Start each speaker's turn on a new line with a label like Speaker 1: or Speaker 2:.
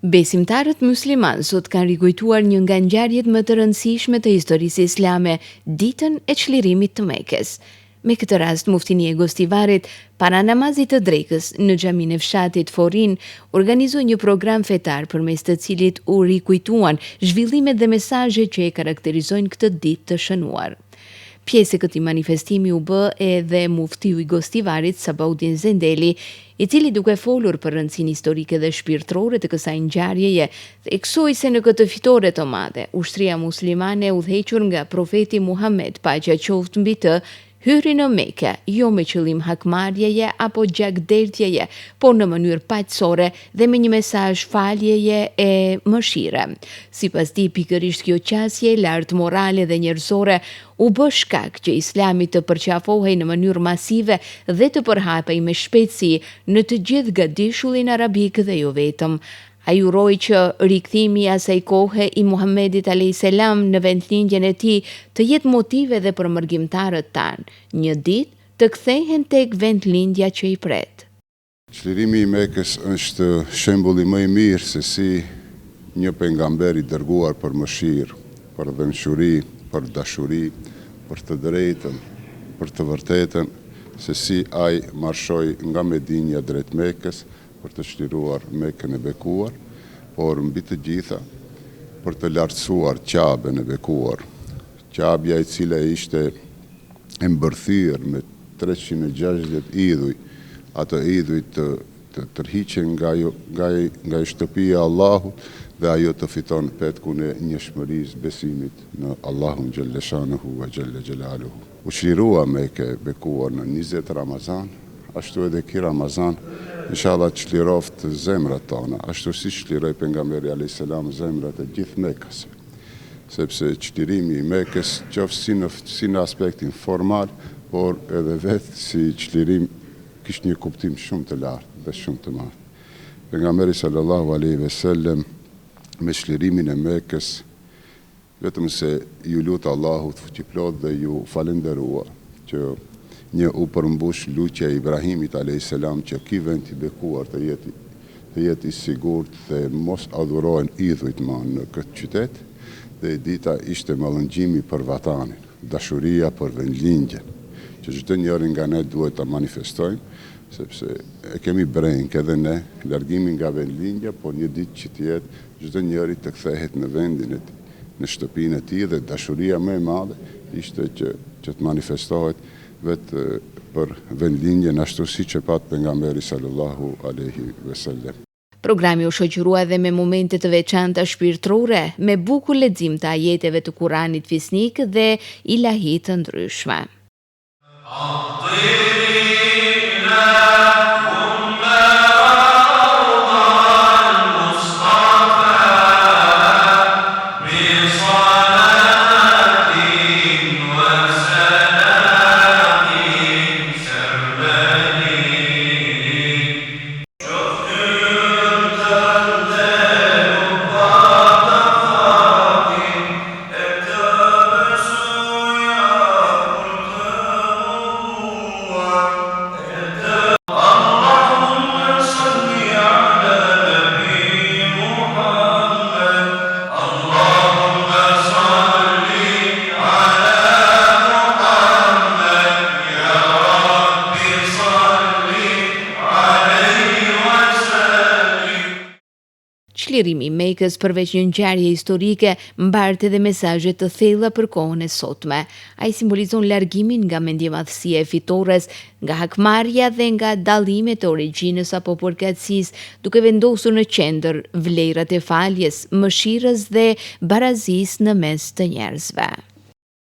Speaker 1: Besimtarët musliman sot kanë rikujtuar një nga ngjarjet më të rëndësishme të historisë islame, ditën e çlirimit të Mekës. Me këtë rast, Muftinia e Gostivarit, para namazit të drekës në xhaminë e fshatit Forin, organizoi një program fetar përmes të cilit u rikujtuan zhvillimet dhe mesazhet që e karakterizojnë këtë ditë të shënuar. Pjesë e këtij manifestimi u bë edhe muftiu i Gostivarit, Sabaudin Zendeli, i cili duke folur për rëndësinë historike dhe shpirtërore të kësaj ngjarjeje, theksoi se në këtë fitore të madhe, ushtria muslimane udhëhequr nga profeti Muhammed, paqja qoftë mbi të, hyri në Mekë, jo me qëllim hakmarrjeje apo gjakderdhjeje, por në mënyrë paqësore dhe me një mesazh faljeje e mëshire. Sipas tij, pikërisht kjo qasje e lartë morale dhe njerëzore u bë shkak që Islami të përqafohej në mënyrë masive dhe të përhapej me shpejtësi në të gjithë gadishullin arabik dhe jo vetëm. Ai uroi që rikthimi i asaj kohe i Muhamedit a.s. në vendlindjen e tij të jetë motive dhe për mërgjimtarët tanë, një ditë të kthehen tek vendlindja që i pret.
Speaker 2: Çlirimi i Mekës është shembulli më i mirë se si një pejgamber i dërguar për mëshirë, për dëmshuri, për dashuri, për të drejtën, për të vërtetën, se si ai marshoi nga Medinja drejt Mekës për të çliruar Mekën e bekuar, por mbi të gjitha për të lartësuar Ka'ben e bekuar. Ka'bja e cila ishte e mbërthyer me 360 idhuj, ato idhuj të tërhiqen nga shtëpia e Allahut dhe ajo të fiton petkun e njohshmërisë besimit në Allahun xhelle shanuhu ve xhelle xhelaluhu. U çlirua Mekë e bekuar në 20 Ramazan, ashtu edhe ky Ramazan inshallah çliroft zemrat tona, ashtu si çliroi pejgamberi alayhis salam zemrat e gjithë Mekës. Sepse çlirimi i Mekës qoftë si në aspektin formal, por edhe vetë si çlirim kishte një kuptim shumë të lartë dhe shumë të madh. Pejgamberi sallallahu alaihi wasallam me çlirimin e Mekës vetëm se ju lut Allahut fuqiplot dhe ju falenderua që një u përmbush lutja e Ibrahimit a.s. që ky vend i bekuar të jetë i sigurt dhe mos adhurohen idhujt më në këtë qytet, dhe dita ishte mallëngjimi për vatanin, dashuria për vendlindjen, që çdo njeri nga ne duhet ta manifestojmë, sepse e kemi breng edhe ne, largimi nga vendlindja, por një ditë që të jetë çdo njeri të kthehet në vendin e tij, në shtëpinë e tij, dhe dashuria më e madhe ishte që të manifestohet vetë për vendlindjen ashtu siç e pat pejgamberi sallallahu alaihi wasallam.
Speaker 1: Programi u shoqërua edhe me momente të veçanta shpirtërore, me bukur lexim të ajeteve të Kuranit fisnik dhe ilahi të ndryshme. Çlirimi i Mekës përveç një ngjarje historike, mbart edhe mesazhe të thella për kohën e sotme. Ai simbolizon largimin nga mendjemadhësia e fitores, nga hakmarrja dhe nga dallimet e origjinës apo përkatësisë, duke vendosur në qendër vlerat e faljes, mëshirës dhe barazisë në mes të njerëzve.